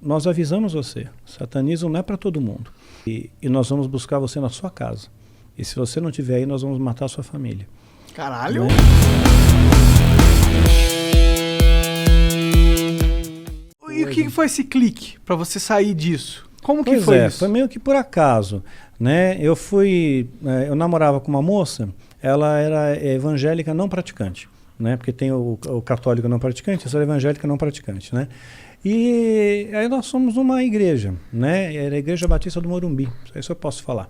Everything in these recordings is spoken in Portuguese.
nós avisamos você, satanismo não é para todo mundo. E nós vamos buscar você na sua casa. E se você não estiver aí, nós vamos matar a sua família. Caralho! E o que foi esse clique para você sair disso? Como que foi isso? Foi meio que por acaso, né? Eu namorava com uma moça, ela era evangélica não praticante, né? Porque tem o católico não praticante, essa era evangélica não praticante, né? E aí nós fomos numa igreja, né? Era a Igreja Batista do Morumbi, isso eu posso falar,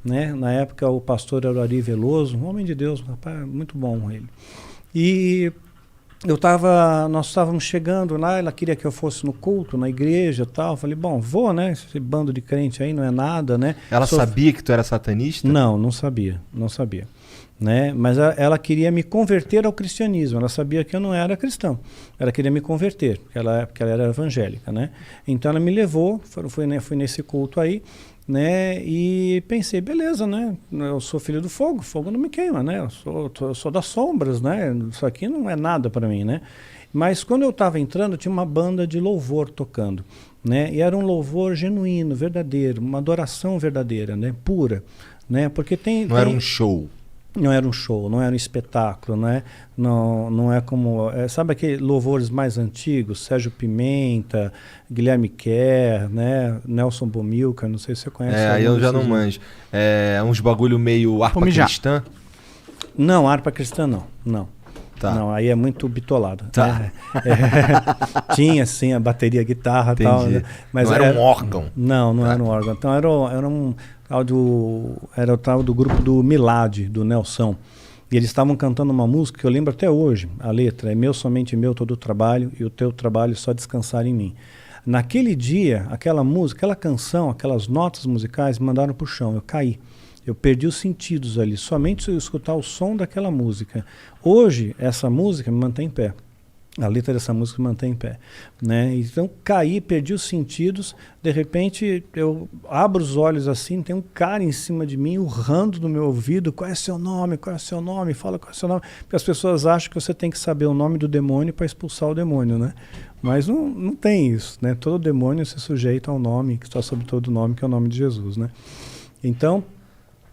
né? Na época o pastor era o Ari Veloso, um homem de Deus, um rapaz muito bom ele. E nós estávamos chegando lá, ela queria que eu fosse no culto, na igreja e tal. Eu falei, bom, vou, né? Esse bando de crente aí não é nada, né? Ela sabia que tu era satanista? Não sabia. Né? Mas ela queria me converter ao cristianismo. Ela sabia que eu não era cristão. Ela queria me converter, porque ela era evangélica, né? Então ela me levou, fui nesse culto aí, né? E pensei, beleza, né? Eu sou filho do fogo, fogo não me queima, né? Eu sou das sombras, né? Isso aqui não é nada para mim, né? Mas quando eu estava entrando, tinha uma banda de louvor tocando, né? E era um louvor genuíno, verdadeiro, uma adoração verdadeira, né? Pura, né? Porque era um show. Não era um show, não era um espetáculo, né? Não é como... sabe aqueles louvores mais antigos? Sérgio Pimenta, Guilherme Kerr, né? Nelson Bomilcar, não sei se você conhece. Aí eu já não manjo. Uns bagulho meio harpa cristã? Não, harpa cristã não. Tá. Não, aí é muito bitolado. Tá. Né? Tinha, sim, a bateria, a guitarra e tal. Né? Mas não era um órgão? Não era um órgão. Então era o tal do grupo do Milad, do Nelson. E eles estavam cantando uma música que eu lembro até hoje. A letra é meu, somente meu, todo o trabalho, e o teu trabalho só descansar em mim. Naquele dia, aquela música, aquela canção, aquelas notas musicais me mandaram pro chão. Eu caí. Eu perdi os sentidos ali, somente se eu escutar o som daquela música. Hoje, essa música me mantém em pé. A letra dessa música me mantém em pé, né? Então, caí, perdi os sentidos. De repente, eu abro os olhos assim, tem um cara em cima de mim, urrando no meu ouvido, qual é seu nome, qual é seu nome, fala qual é seu nome. Porque as pessoas acham que você tem que saber o nome do demônio para expulsar o demônio, né? Mas não tem isso, né? Todo demônio se sujeita ao nome, que está sob todo nome, que é o nome de Jesus, né? Então,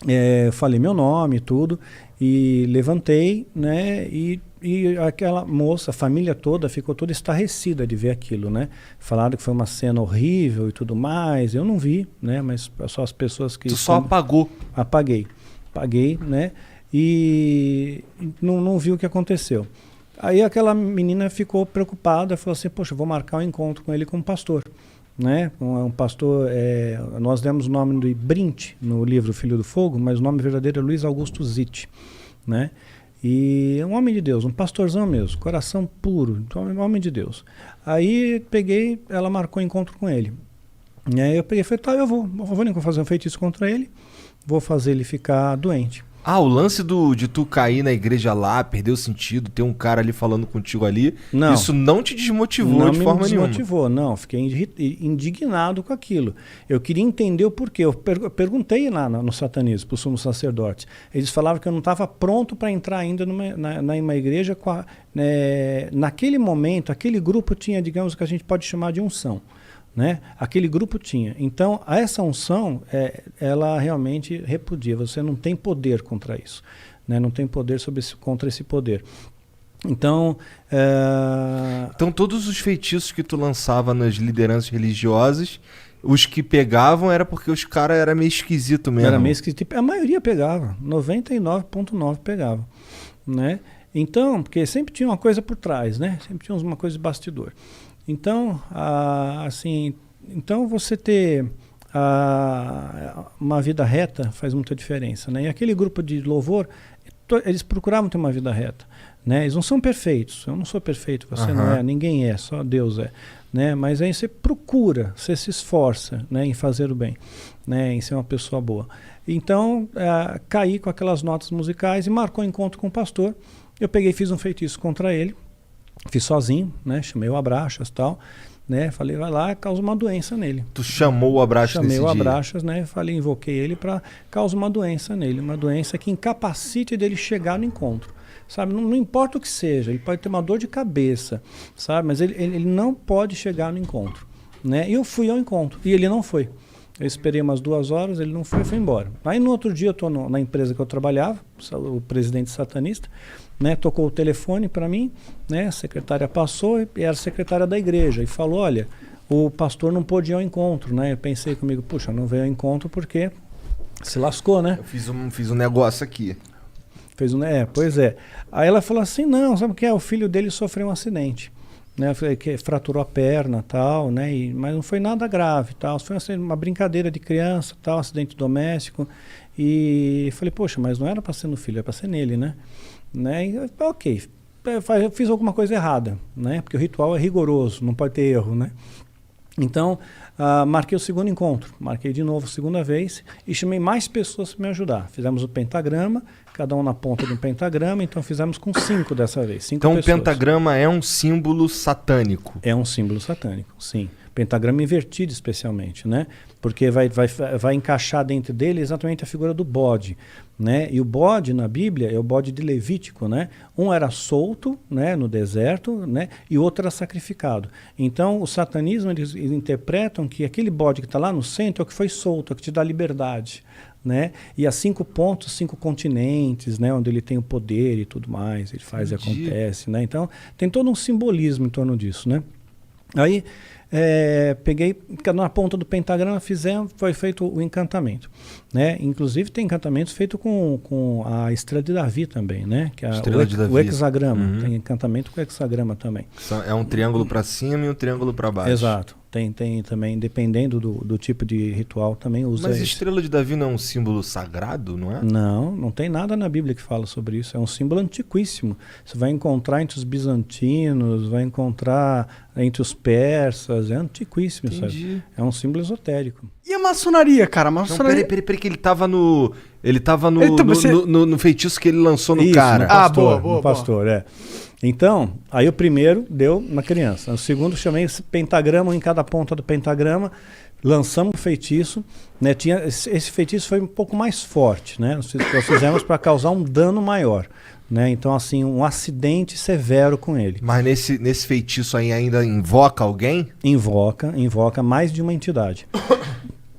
eu falei meu nome e tudo, e levantei, né? E aquela moça, a família toda, ficou toda estarrecida de ver aquilo, né? Falaram que foi uma cena horrível e tudo mais. Eu não vi, né? Mas só as pessoas que... Tu só apagou? Apaguei, né? E não vi o que aconteceu. Aí aquela menina ficou preocupada, falou assim, poxa, eu vou marcar um encontro com ele como pastor. Né? Um pastor, nós demos o nome de Brint no livro Filho do Fogo, mas o nome verdadeiro é Luiz Augusto Zitt, né? E é um homem de Deus, um pastorzão mesmo, coração puro, um homem de Deus. Aí peguei, ela marcou encontro com ele. E aí eu peguei e falei, tá, eu vou fazer um feitiço contra ele, vou fazer ele ficar doente. O lance de tu cair na igreja lá, perder o sentido, ter um cara ali falando contigo ali, isso não te desmotivou de forma nenhuma? Não me desmotivou, não. Fiquei indignado com aquilo. Eu queria entender o porquê. Eu perguntei lá no satanismo, para o sumo sacerdote. Eles falavam que eu não estava pronto para entrar ainda numa igreja. Naquele momento, aquele grupo tinha, digamos, o que a gente pode chamar de unção. Né? Aquele grupo tinha. Então, essa unção, ela realmente repudia. Você não tem poder contra isso. Né? Não tem poder contra esse poder. Então, então, todos os feitiços que tu lançava nas lideranças religiosas, os que pegavam era porque os caras eram meio esquisito mesmo. Era meio esquisito. A maioria pegava. 99,9% pegava. Né? Então, porque sempre tinha uma coisa por trás, né? Sempre tinha uma coisa de bastidor. Então, então você ter uma vida reta faz muita diferença, né? E aquele grupo de louvor, eles procuravam ter uma vida reta, né? Eles não são perfeitos, eu não sou perfeito, você não é, ninguém é, só Deus é, né? Mas aí você procura, você se esforça, né, em fazer o bem, né, em ser uma pessoa boa. Então, caí com aquelas notas musicais e marcou encontro com o pastor. Eu peguei e fiz um feitiço contra ele. Fiz sozinho, né? Chamei o Abraxas e tal, né? Falei, vai lá, causa uma doença nele. Tu chamou o Abraxas Chamei nesse o dia? Abraxas, né? Falei, invoquei ele para causar uma doença nele, uma doença que incapacite dele chegar no encontro, sabe? Não importa o que seja, ele pode ter uma dor de cabeça, sabe? Mas ele não pode chegar no encontro, né? E eu fui ao encontro, e ele não foi. Eu esperei umas 2 horas, ele não foi, foi embora. Aí no outro dia eu estou na empresa que eu trabalhava, o presidente satanista, né, tocou o telefone para mim, né, a secretária passou, e era a secretária da igreja, e falou, olha, o pastor não pôde ir ao encontro, né? Eu pensei comigo, puxa, não veio ao encontro porque se lascou, né? Eu fiz um negócio aqui. Fez um, pois é. Aí ela falou assim, não, sabe o que é? O filho dele sofreu um acidente, né? Que fraturou a perna, tal, né? Mas não foi nada grave, tal. Foi uma brincadeira de criança, tal, acidente doméstico. E falei, poxa, mas não era para ser no filho, era para ser nele, né? E, ok, eu fiz alguma coisa errada, né? Porque o ritual é rigoroso, não pode ter erro, né? Então, marquei o segundo encontro, marquei de novo a segunda vez e chamei mais pessoas para me ajudar. Fizemos o pentagrama, cada um na ponta de um pentagrama, então fizemos com 5 dessa vez. 5 então pessoas. O pentagrama é um símbolo satânico. É um símbolo satânico, sim. Pentagrama invertido especialmente, né? Porque vai encaixar dentro dele exatamente a figura do bode, né? E o bode na Bíblia é o bode de Levítico, né? Um era solto, né, no deserto, né? E o outro era sacrificado. Então, o satanismo, eles interpretam que aquele bode que está lá no centro é o que foi solto, é o que te dá liberdade, né? E há 5 pontos, 5 continentes, né? Onde ele tem o poder e tudo mais, ele faz e acontece, né? Então, tem todo um simbolismo em torno disso, né? Aí, peguei, na ponta do pentagrama foi feito o encantamento, né? Inclusive tem encantamentos feitos com a estrela de Davi também, né? Que é o hexagrama, tem encantamento com o hexagrama também. É um triângulo para cima e um triângulo para baixo. Exato. Tem também, dependendo do tipo de ritual, também usa. Mas a estrela de Davi não é um símbolo sagrado, não é? Não tem nada na Bíblia que fala sobre isso. É um símbolo antiquíssimo. Você vai encontrar entre os bizantinos, vai encontrar entre os persas, é antiquíssimo, sabe? É um símbolo esotérico. E a maçonaria, cara? A maçonaria... Não, peraí, que ele tava no feitiço que ele lançou no cara. No pastor, é. Então, aí o primeiro deu na criança. O segundo chamei esse pentagrama, em cada ponta do pentagrama, lançamos o feitiço, né? Esse feitiço foi um pouco mais forte, né? Nós fizemos para causar um dano maior, né? Então, assim, um acidente severo com ele. Mas nesse feitiço aí ainda invoca alguém? Invoca mais de uma entidade.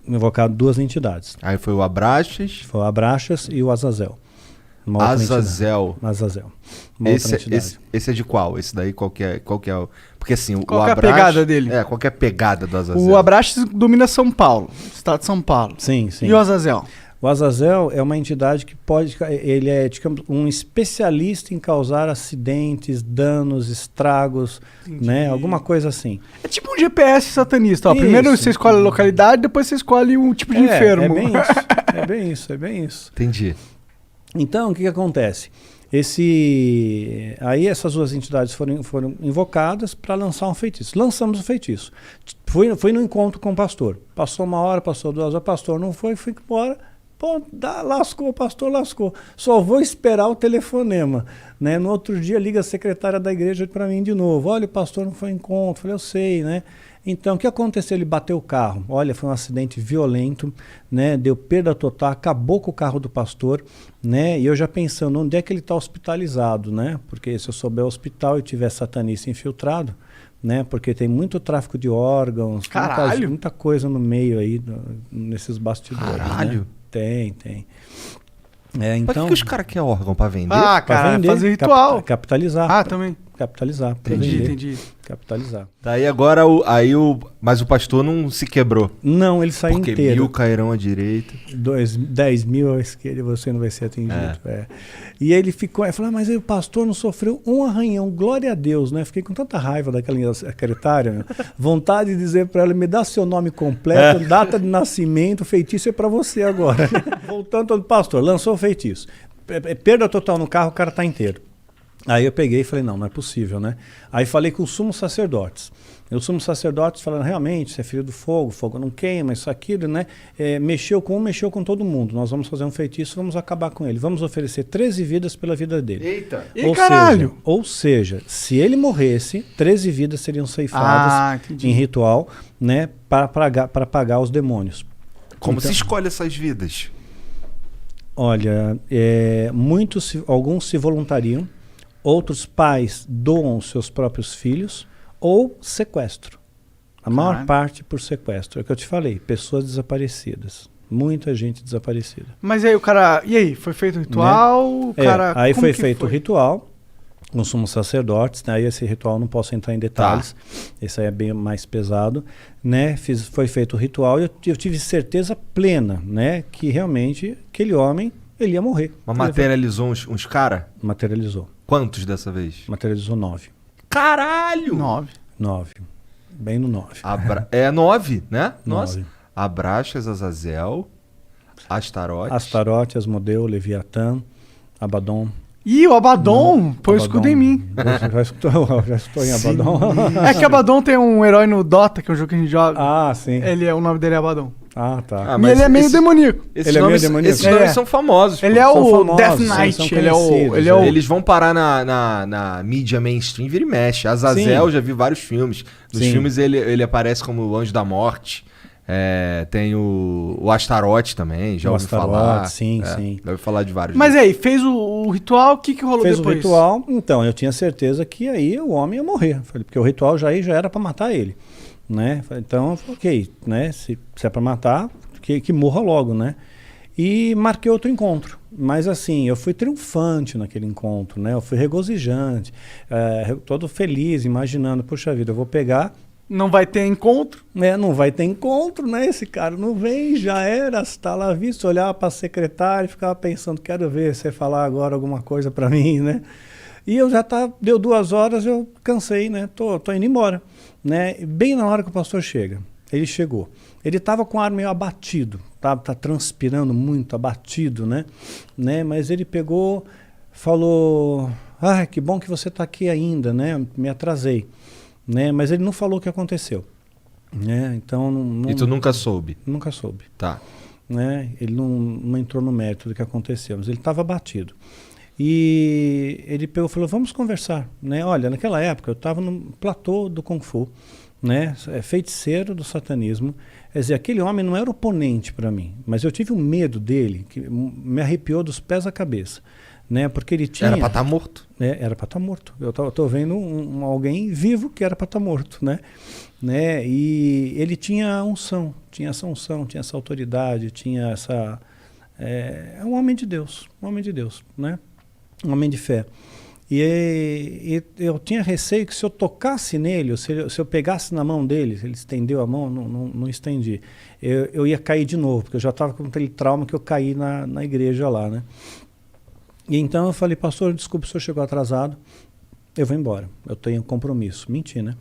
Invocado 2 entidades. Aí foi o Abraxas. Foi o Abraxas e o Azazel. Azazel. Esse é de qual? Esse daí qual que é o... Porque assim, qual é a pegada dele? Qual que é a pegada do Azazel? O Abraxas domina São Paulo, estado de São Paulo. Sim. E o Azazel? O Azazel é uma entidade que ele é, digamos, um especialista em causar acidentes, danos, estragos, né? Alguma coisa assim. É tipo um GPS satanista. Ó. Primeiro você escolhe a localidade, depois você escolhe um tipo de enfermo. É bem isso. Entendi. Então, o que acontece? Aí essas 2 entidades foram invocadas para lançar um feitiço. Lançamos o feitiço. Fui no encontro com o pastor. Passou 1 hora, passou 2 horas, o pastor não foi, fui embora. Pô, lascou, o pastor lascou. Só vou esperar o telefonema, né? No outro dia liga a secretária da igreja para mim de novo. Olha, o pastor não foi ao encontro. Falei, eu sei, né? Então, o que aconteceu? Ele bateu o carro. Olha, foi um acidente violento, né? Deu perda total, acabou com o carro do pastor, né? E eu já pensando, onde é que ele está hospitalizado, né? Porque se eu souber o hospital e tiver satanista infiltrado, né? Porque tem muito tráfico de órgãos, muita coisa no meio aí, nesses bastidores. Caralho! Né? Tem. Pra que os caras querem órgão? Pra vender? Pra vender, fazer ritual. Capitalizar. Também. Capitalizar. Entendi. Capitalizar. Daí agora, mas o pastor não se quebrou. Não, ele saiu inteiro. Porque 1000 cairão à direita. 10 mil à esquerda e você não vai ser atingido. E ele ficou, falou, mas aí o pastor não sofreu um arranhão, glória a Deus, né? Fiquei com tanta raiva daquela secretária, vontade de dizer para ela, me dá seu nome completo, data de nascimento, feitiço é para você agora. Voltando ao pastor, lançou o feitiço. Perda total no carro, o cara tá inteiro. Aí eu peguei e falei, não é possível, né? Aí falei com os sumos sacerdotes. E os sumos sacerdotes falaram, realmente, você é filho do fogo, fogo não queima, isso, aquilo, né? Mexeu com todo mundo. Nós vamos fazer um feitiço, vamos acabar com ele. Vamos oferecer 13 vidas pela vida dele. Eita! Caralho! Ou seja, se ele morresse, 13 vidas seriam ceifadas em ritual, né? Para pagar os demônios. Como se escolhe essas vidas? Olha, alguns se voluntariam, outros pais doam seus próprios filhos ou sequestro. A maior Caralho. parte por sequestro. É o que eu te falei, pessoas desaparecidas. Muita gente desaparecida. Mas aí o cara... E aí, foi feito o ritual? O cara, Aí como foi que feito o foi? ritual, com sumos sacerdotes, né? Aí esse ritual não posso entrar em detalhes, esse aí é bem mais pesado, né? Foi feito o ritual e eu tive certeza plena, né? Que realmente aquele homem, ele ia morrer. Mas materializou uns cara? Materializou. Quantos dessa vez? Materializou 9. Caralho! 9. 9. Bem no 9. É 9, né? Nossa. 9. Abraxas, Azazel, Astarote. Astarote, Asmodeu, Leviatã, Abaddon. Ih, o Abaddon põe o escudo em mim. Já escutou em Abaddon? É que Abaddon tem um herói no Dota, que é um jogo que a gente joga. Ah, sim. O nome dele é Abaddon. Ah, tá. Ah, E mas ele é meio esse- demoníaco. Esses Ele é meio nomes, demoníaco? esses nomes É. são famosos. Ele pô. é São o famosos, Death são Knight. Ele é o... conhecidos, Ele é o... Eles vão parar na mídia mainstream, vira e mexe. Azazel, Sim. já vi vários filmes. Nos Sim. filmes ele aparece como o Anjo da Morte. Tem o Astarote também, já O ouvi Astarote, falar. sim, É, sim. Já ouvi falar de vários. Mas deles. aí, fez o ritual, o que rolou Fez depois? o ritual, então eu tinha certeza que aí o homem ia morrer. Falei, porque o ritual já era para matar ele, né? Falei, então, ok, né? Se é para matar, que morra logo, né? E marquei outro encontro. Mas assim, eu fui triunfante naquele encontro, né? Eu fui regozijante, todo feliz, imaginando, puxa vida, eu vou pegar. Não vai ter encontro? Não vai ter encontro, né? Esse cara não vem, já era, está lá visto, olhava para a secretária e ficava pensando, quero ver você falar agora alguma coisa para mim, né? E eu já deu 2 horas, eu cansei, né? Tô indo embora, né? Bem na hora que o pastor chega, ele chegou. Ele estava com o ar meio abatido, tá transpirando muito, abatido, né? Mas ele pegou, falou, que bom que você está aqui ainda, né? Me atrasei. Mas ele não falou o que aconteceu, né? Então E tu nunca soube? Nunca soube, Tá. né? Ele não entrou no mérito do que aconteceu, mas ele estava abatido. E ele pegou e falou, vamos conversar, né? Olha, naquela época eu estava no platô do Kung Fu, né? Feiticeiro do satanismo. Quer dizer, aquele homem não era oponente para mim, mas eu tive um medo dele que me arrepiou dos pés à cabeça. Né? Porque ele tinha... Era pra estar morto. Era para estar morto. Eu tô vendo alguém vivo que era para estar morto, né? E ele tinha unção, tinha essa autoridade, tinha essa... É um homem de Deus, né? Um homem de fé. E eu tinha receio que se eu tocasse nele, ou se eu pegasse na mão dele, ele estendeu a mão, não estendi, eu ia cair de novo, porque eu já estava com aquele trauma que eu caí na igreja lá, né? E então eu falei, pastor, desculpe, o senhor chegou atrasado, eu vou embora, eu tenho compromisso. Menti, né?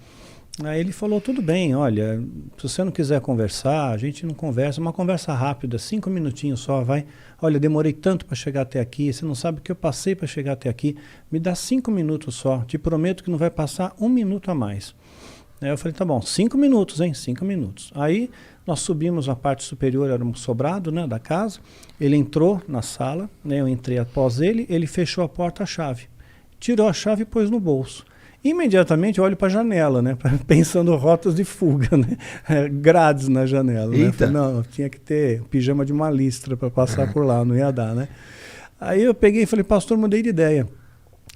Aí ele falou, tudo bem, olha, se você não quiser conversar, a gente não conversa, uma conversa rápida, 5 minutinhos só, vai. Olha, demorei tanto para chegar até aqui, você não sabe o que eu passei para chegar até aqui, me dá 5 minutos só, te prometo que não vai passar 1 minuto a mais. Aí eu falei, tá bom, 5 minutos, hein, 5 minutos. Aí nós subimos a parte superior, era um sobrado, né, da casa, ele entrou na sala, né, eu entrei após ele, ele fechou a porta, a chave, tirou a chave e pôs no bolso. Imediatamente eu olho para a janela, né, pensando rotas de fuga, né, grades na janela. Né? Falei, não, tinha que ter pijama de uma listra para passar por lá, não ia dar, né. Aí eu peguei e falei, pastor, mudei de ideia.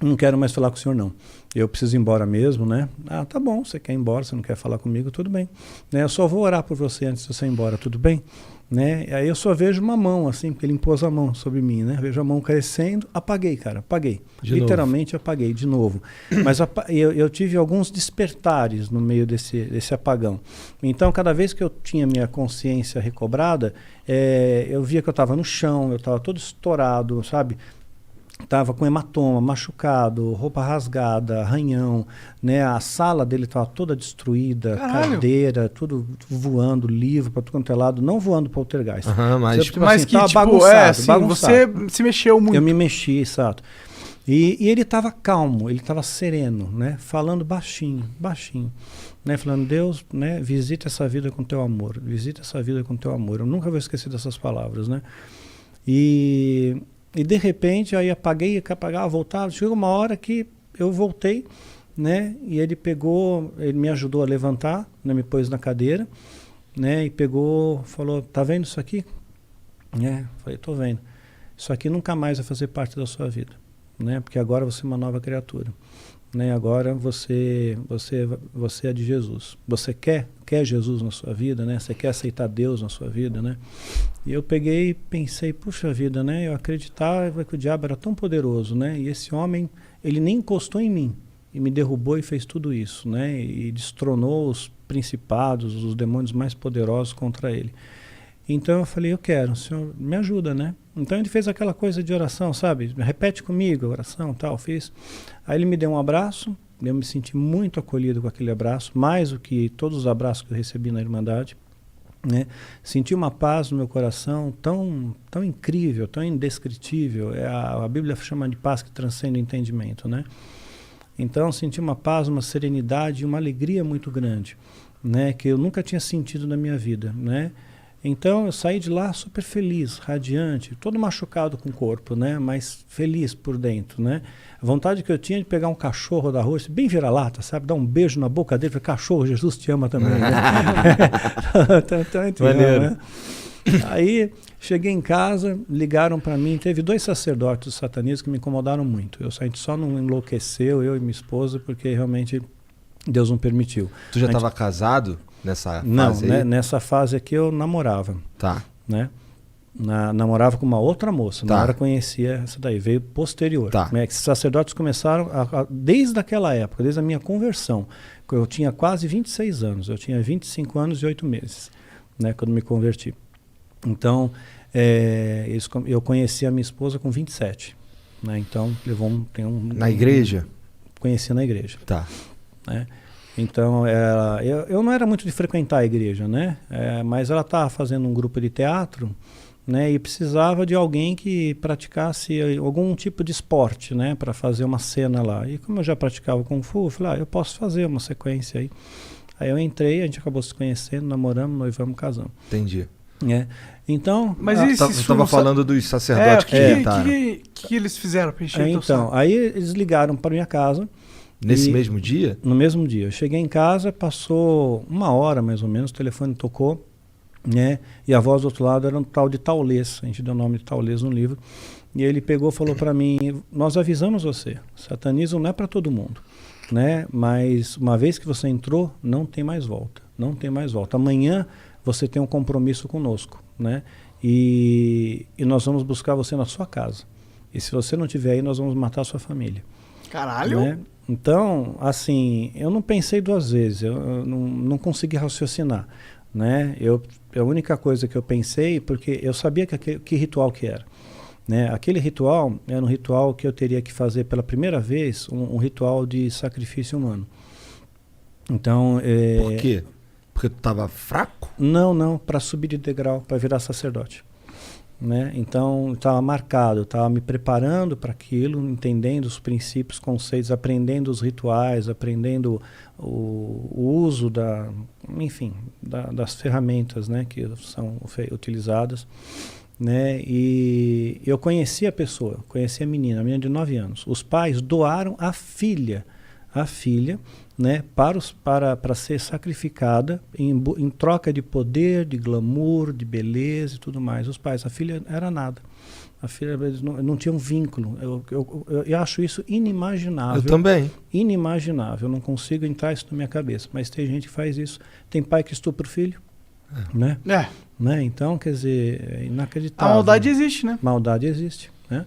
Não quero mais falar com o senhor, não. Eu preciso ir embora mesmo, né? Tá bom, você quer ir embora, você não quer falar comigo, tudo bem. Né? Eu só vou orar por você antes de você ir embora, tudo bem? Né? Aí eu só vejo uma mão, assim, porque ele impôs a mão sobre mim, né? Vejo a mão crescendo, apaguei, cara, apaguei. Literalmente apaguei de novo. Mas eu tive alguns despertares no meio desse apagão. Então, cada vez que eu tinha minha consciência recobrada, eu via que eu estava no chão, eu estava todo estourado, sabe? Estava com hematoma, machucado, roupa rasgada, arranhão, né? A sala dele estava toda destruída, cadeira, tudo voando, livro para tudo quanto é lado, não voando poltergeist. Mas tipo, bagunçado, bagunçado. Você se mexeu muito. Eu me mexi, exato. E ele estava calmo, ele estava sereno, né? Falando baixinho, né? Falando, Deus, né? Visita essa vida com teu amor, visita essa vida com teu amor. Eu nunca vou esquecer dessas palavras, né? E de repente, aí apaguei, apagava, voltava. Chegou uma hora que eu voltei, né? E ele me ajudou a levantar, né? Me pôs na cadeira, né? E falou, tá vendo isso aqui? Falei, tô vendo. Isso aqui nunca mais vai fazer parte da sua vida, né? Porque agora você é uma nova criatura. né? Agora você é de Jesus. Você quer Jesus na sua vida, né? Você quer aceitar Deus na sua vida, né? E eu peguei e pensei, puxa vida, né? Eu acreditava que o diabo era tão poderoso, né? E esse homem, ele nem encostou em mim e me derrubou e fez tudo isso, né? E destronou os principados, os demônios mais poderosos contra ele. Então eu falei, eu quero, o Senhor me ajuda, né? Então ele fez aquela coisa de oração, sabe? Repete comigo a oração, tal, fiz. Aí ele me deu um abraço, eu me senti muito acolhido com aquele abraço, mais do que todos os abraços que eu recebi na Irmandade, né? Senti uma paz no meu coração tão incrível, tão indescritível. A Bíblia chama de paz que transcende o entendimento, né? Então senti uma paz, uma serenidade, uma alegria muito grande, né? Que eu nunca tinha sentido na minha vida, né? Então eu saí de lá super feliz, radiante, todo machucado com o corpo, né? Mas feliz por dentro, né? A vontade que eu tinha de pegar um cachorro da rua, bem vira-lata, sabe? Dar um beijo na boca dele, falar, cachorro, Jesus te ama também. Né? Maneiro. Né? Aí cheguei em casa, ligaram para mim, teve 2 sacerdotes do satanismo que me incomodaram muito. Eu só não enlouqueceu, eu e minha esposa, porque realmente Deus não permitiu. Tu já estava casado nessa fase não, aí? Né, nessa fase aqui eu namorava. Tá. Né? Namorava com uma outra moça, Tá. Na hora conhecia essa daí, veio posterior. Tá. Né? Esses sacerdotes começaram, desde aquela época, desde a minha conversão, eu tinha quase 26 anos, eu tinha 25 anos e 8 meses, né, quando me converti. Então, eu conheci a minha esposa com 27, né? Então, levou Na igreja? Conheci na igreja. Tá. Né? Então, eu não era muito de frequentar a igreja, né? Mas ela estava fazendo um grupo de teatro, né? E precisava de alguém que praticasse algum tipo de esporte, né? Para fazer uma cena lá. E como eu já praticava Kung Fu, eu falei, eu posso fazer uma sequência aí. Aí eu entrei, a gente acabou se conhecendo, namoramos, noivamos, casamos. Entendi. Então... Mas Você estava falando dos sacerdotes que tentaram. O que eles fizeram para encher teu Então, saco? aí eles ligaram para minha casa. Nesse mesmo dia? No mesmo dia. Eu cheguei em casa, passou 1 hora mais ou menos, o telefone tocou, né? E a voz do outro lado era um tal de Taulês, a gente deu o nome de Taulês no livro. E ele pegou e falou para mim, nós avisamos você, satanismo não é para todo mundo, né? Mas uma vez que você entrou, não tem mais volta, não tem mais volta. Amanhã você tem um compromisso conosco, né? E nós vamos buscar você na sua casa. E se você não estiver aí, nós vamos matar a sua família. Caralho! Né? Então, assim, eu não pensei 2 vezes, eu não consegui raciocinar, né? A única coisa que eu pensei, porque eu sabia que ritual que era, né? Aquele ritual era um ritual que eu teria que fazer pela primeira vez, um ritual de sacrifício humano. Então, Por quê? Porque tu estava fraco? Não, para subir de degrau, para virar sacerdote. Né? Então estava marcado, estava me preparando para aquilo, entendendo os princípios, conceitos, aprendendo os rituais, aprendendo o uso das ferramentas, né, que são utilizadas, né? E eu conheci a pessoa, conheci a menina de 9 anos. Os pais doaram a filha, né, para ser sacrificada em troca de poder, de glamour, de beleza e tudo mais. Os pais, a filha era nada. A filha, eles não tinham vínculo. Eu acho isso inimaginável. Eu também. Inimaginável. Eu não consigo entrar isso na minha cabeça. Mas tem gente que faz isso. Tem pai que estupra o filho. Né? Né? Então, quer dizer, é inacreditável. A maldade existe, né? Maldade existe. Né?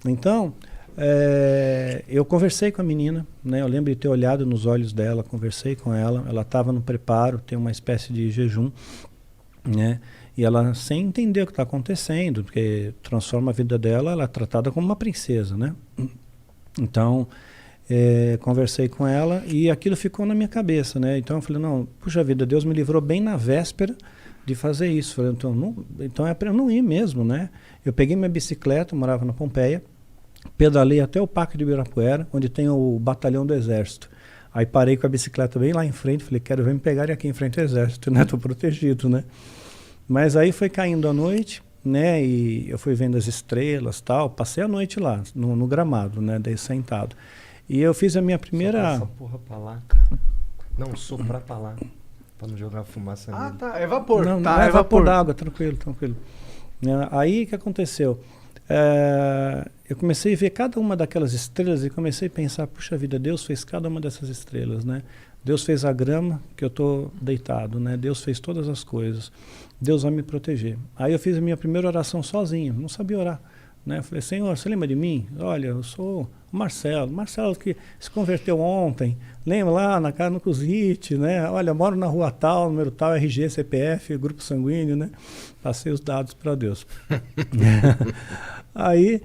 Então... eu conversei com a menina, né? Eu lembro de ter olhado nos olhos dela, conversei com ela. Ela estava no preparo, tem uma espécie de jejum, né? E ela, sem entender o que está acontecendo, porque transforma a vida dela, ela é tratada como uma princesa, né? Então, conversei com ela e aquilo ficou na minha cabeça, né? Então eu falei, não, puxa vida, Deus me livrou bem na véspera de fazer isso. Falei, então é para eu não ir mesmo, né? Eu peguei minha bicicleta, eu morava na Pompeia, pedalei até o Parque de Ibirapuera, onde tem o batalhão do Exército. Aí parei com a bicicleta bem lá em frente, falei, quero ver me pegarem aqui em frente ao Exército, né? Tô protegido, né? Mas aí foi caindo a noite, né? E eu fui vendo as estrelas, tal. Passei a noite lá, no gramado, né? Daí sentado. E eu fiz a minha primeira... Essa porra pra lá, cara. Não, soprar pra lá. Pra não jogar fumaça nele. Tá. É vapor. Não, tá, é vapor d'água, tranquilo. Aí o que aconteceu? eu comecei a ver cada uma daquelas estrelas e comecei a pensar, puxa vida, Deus fez cada uma dessas estrelas, né? Deus fez a grama que eu estou deitado, né? Deus fez todas as coisas. Deus vai me proteger. Aí eu fiz a minha primeira oração sozinho, não sabia orar, né? Eu falei, Senhor, você lembra de mim? Olha, eu sou o Marcelo que se converteu ontem, lembra lá na casa no Cusite, né? Olha, moro na rua tal, número tal, RG, CPF, grupo sanguíneo, né? Passei os dados para Deus. Aí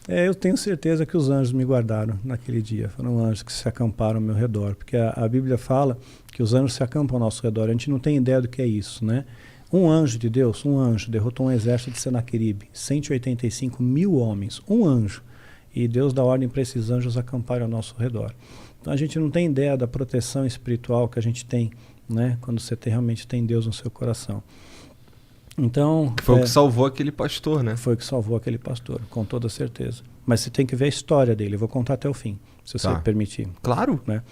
eu tenho certeza que os anjos me guardaram naquele dia. Foram anjos que se acamparam ao meu redor, porque a Bíblia fala que os anjos se acampam ao nosso redor. A gente não tem ideia do que é isso, né? Um anjo de Deus, um anjo, derrotou um exército de Senaqueribe, 185 mil homens, um anjo. E Deus dá ordem para esses anjos acamparem ao nosso redor. Então a gente não tem ideia da proteção espiritual que a gente tem, né? Quando você realmente tem Deus no seu coração. Então, foi o que salvou aquele pastor, né? Foi o que salvou aquele pastor, com toda certeza. Mas você tem que ver a história dele. Eu vou contar até o fim, se você permitir. Claro. Né?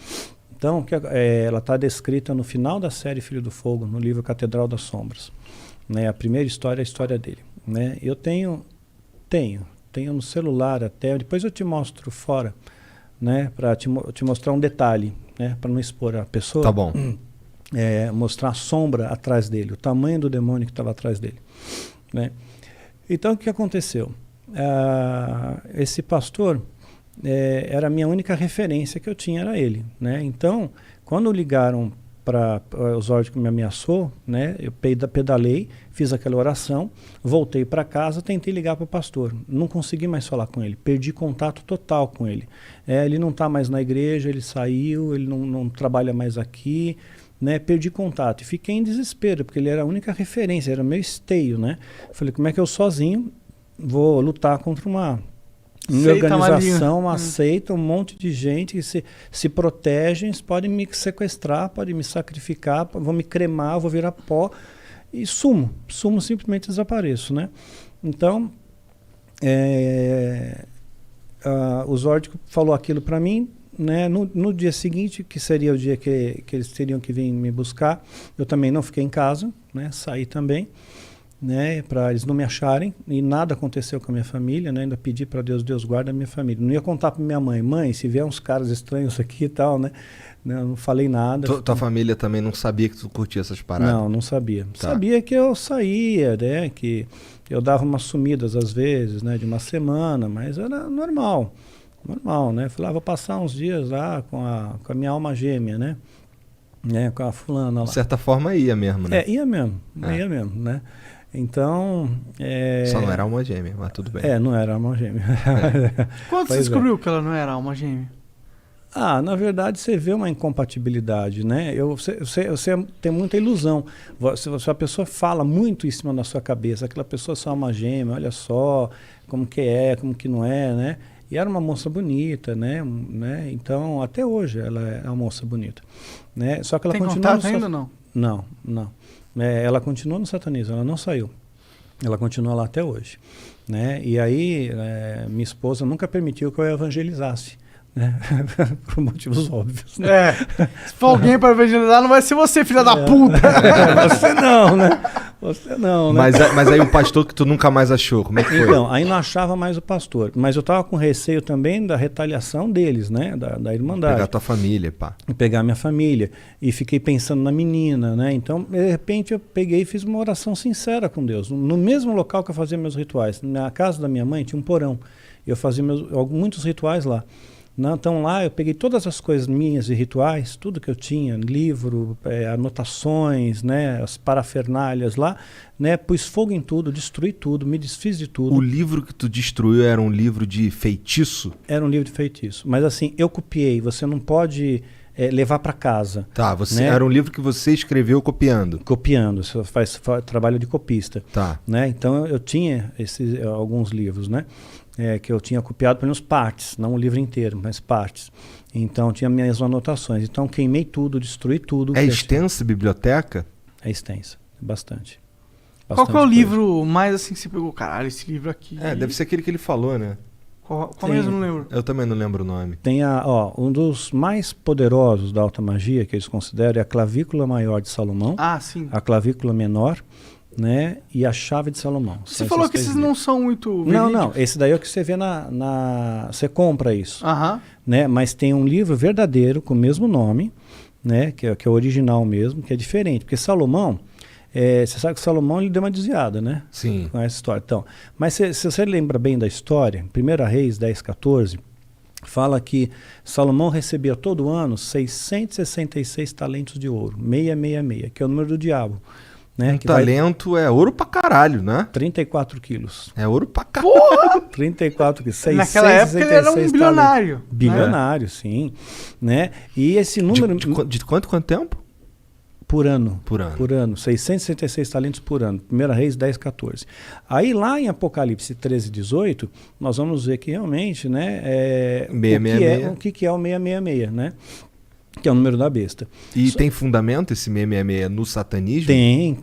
Então, ela está descrita no final da série Filho do Fogo, no livro Catedral das Sombras. Né? A primeira história é a história dele. Né? Eu tenho no celular até, depois eu te mostro fora, né? Para te mostrar um detalhe, né? Para não expor a pessoa. Tá bom. Mostrar a sombra atrás dele, o tamanho do demônio que estava atrás dele. Né? Então, o que aconteceu? Esse pastor era a minha única referência que eu tinha, era ele. Né? Então, quando ligaram para os ordens que me ameaçou, né? Eu pedalei, fiz aquela oração, voltei para casa, tentei ligar para o pastor. Não consegui mais falar com ele, perdi contato total com ele. Ele não está mais na igreja, ele saiu, ele não trabalha mais aqui. Né, perdi contato e fiquei em desespero, porque ele era a única referência, era meu esteio, né? Falei, como é que eu sozinho vou lutar contra uma organização, uma seita, um monte de gente que se protegem, podem me sequestrar, podem me sacrificar, vão me cremar, vou virar pó e sumo, simplesmente desapareço, né? Então, o Zórdico falou aquilo para mim. Né? No dia seguinte, que seria o dia que eles teriam que vir me buscar, eu também não fiquei em casa, né? Saí também, né? Para eles não me acharem, e nada aconteceu com a minha família, né? Ainda pedi para Deus guarda a minha família. Não ia contar para minha mãe, se vier uns caras estranhos aqui e tal, né? Não falei nada. Tua família também não sabia que tu curtia essas paradas? Não sabia. Tá. Sabia que eu saía, né? Que eu dava umas sumidas às vezes, né? De uma semana, mas era normal, né? Falei, vou passar uns dias lá com a minha alma gêmea, né? Com a fulana lá. De certa forma ia mesmo, né? Ia mesmo, né? Então... Só não era alma gêmea, mas tudo bem. Não era alma gêmea. Quando você descobriu que ela não era alma gêmea? Na verdade, você vê uma incompatibilidade, né? Você tem muita ilusão. Se a pessoa fala muito em cima da sua cabeça, aquela pessoa é só alma gêmea, olha só como que é, como que não é, né? E era uma moça bonita, né? Então, até hoje ela é uma moça bonita. Né? Só que ela continua... Tem contato ainda ou não? Não. Ela continua no satanismo, ela não saiu. Ela continua lá até hoje. Né? E aí, minha esposa nunca permitiu que eu evangelizasse. Né? Por motivos óbvios. Né? Se for alguém para evangelizar, não vai ser você, filha da puta. Você não, né? Você não, né? Mas aí o pastor que tu nunca mais achou, como é que foi? Então, aí não achava mais o pastor. Mas eu tava com receio também da retaliação deles, né? Da Irmandade. Pegar tua família, pá. Pegar minha família. E fiquei pensando na menina, né? Então, de repente, eu peguei e fiz uma oração sincera com Deus. No mesmo local que eu fazia meus rituais. Na casa da minha mãe tinha um porão. Eu fazia muitos rituais lá. Então lá eu peguei todas as coisas minhas e rituais, tudo que eu tinha, livro, anotações, né, as parafernálias lá, né, pus fogo em tudo, destruí tudo, me desfiz de tudo. O livro que tu destruiu era um livro de feitiço? Era um livro de feitiço, mas assim, eu copiei, você não pode levar para casa. Tá, era um livro que você escreveu copiando? Copiando, você faz trabalho de copista. Tá. Né, então eu tinha alguns livros, né? Que eu tinha copiado pelo menos partes, não o livro inteiro, mas partes. Então tinha minhas anotações. Então queimei tudo, destruí tudo. É extensa a biblioteca? É extensa, bastante. Qual que é o livro mais assim que você pegou? Caralho, esse livro aqui... deve ser aquele que ele falou, né? Qual mesmo? Não lembro. Eu também não lembro o nome. Tem um dos mais poderosos da alta magia, que eles consideram, é a clavícula maior de Salomão. Sim. A clavícula menor né, e a chave de Salomão. Você falou que esses não são muito Não, verídicos. esse daí é o que você vê você compra isso. Aham. Né? Mas tem um livro verdadeiro com o mesmo nome, né? que é o original mesmo, que é diferente. Porque Salomão, você sabe que Salomão ele deu uma desviada, né? Sim. Com essa história. Então, mas se você lembra bem da história, 1 Reis 10:14, fala que Salomão recebia todo ano 666 talentos de ouro, 666, que é o número do diabo. Né? Que talento é ouro pra caralho, né? 34 quilos. É ouro pra caralho. Porra! 34 quilos. Naquela época ele era um bilionário. Bilionário, sim. Né? E esse número... De quanto tempo? Por ano. Por ano. Por ano. 666 talentos por ano. 1 Reis 10:14. Aí lá em Apocalipse 13:18, nós vamos ver que realmente, né, o que é o 666, né? Que é o número da besta. E tem fundamento esse 666 no satanismo? Tem.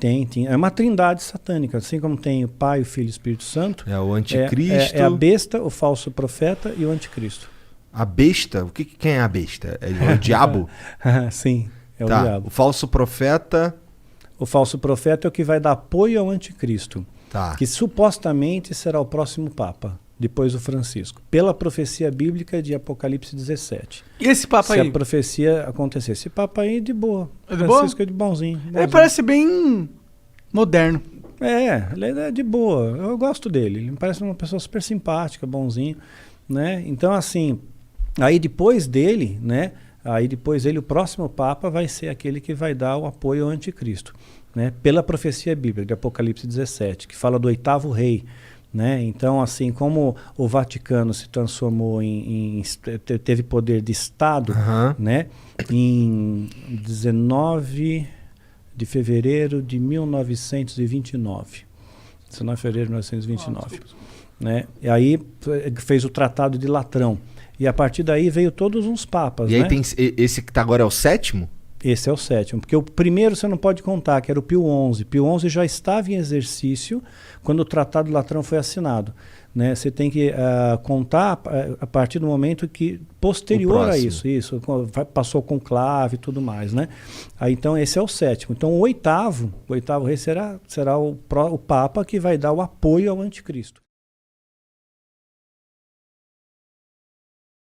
É uma trindade satânica. Assim como tem o Pai, o Filho e o Espírito Santo. É o anticristo. É a besta, o falso profeta e o anticristo. A besta? Quem é a besta? É o diabo? Sim, é o Tá. diabo. O falso profeta... O falso profeta é o que vai dar apoio ao anticristo. Tá. Que supostamente será o próximo Papa, depois do Francisco, pela profecia bíblica de Apocalipse 17. E esse Papa aí? Se a profecia acontecer. Esse Papa aí de boa. É de Francisco boa? é de bonzinho. Ele parece bem moderno. Ele é de boa. Eu gosto dele. Ele me parece uma pessoa super simpática, bonzinho, né? Então, assim, aí depois dele, né? O próximo Papa vai ser aquele que vai dar o apoio ao anticristo, né? Pela profecia bíblica de Apocalipse 17, que fala do 8º rei. Né? Então, assim como o Vaticano se transformou teve poder de Estado, né? Em 19 de fevereiro de 1929. 19 de fevereiro de 1929. Né? E aí fez o Tratado de Latrão. E a partir daí veio todos uns papas. E aí né? tem esse que tá agora é o 7º? Esse é o 7º, porque o primeiro você não pode contar, que era o Pio XI. Pio XI já estava em exercício quando o Tratado de Latrão foi assinado. Né? Você tem que contar a partir do momento que, posterior a isso, passou o conclave e tudo mais. Né? Aí, então, esse é o 7º. Então, o 8º rei será o Papa que vai dar o apoio ao anticristo.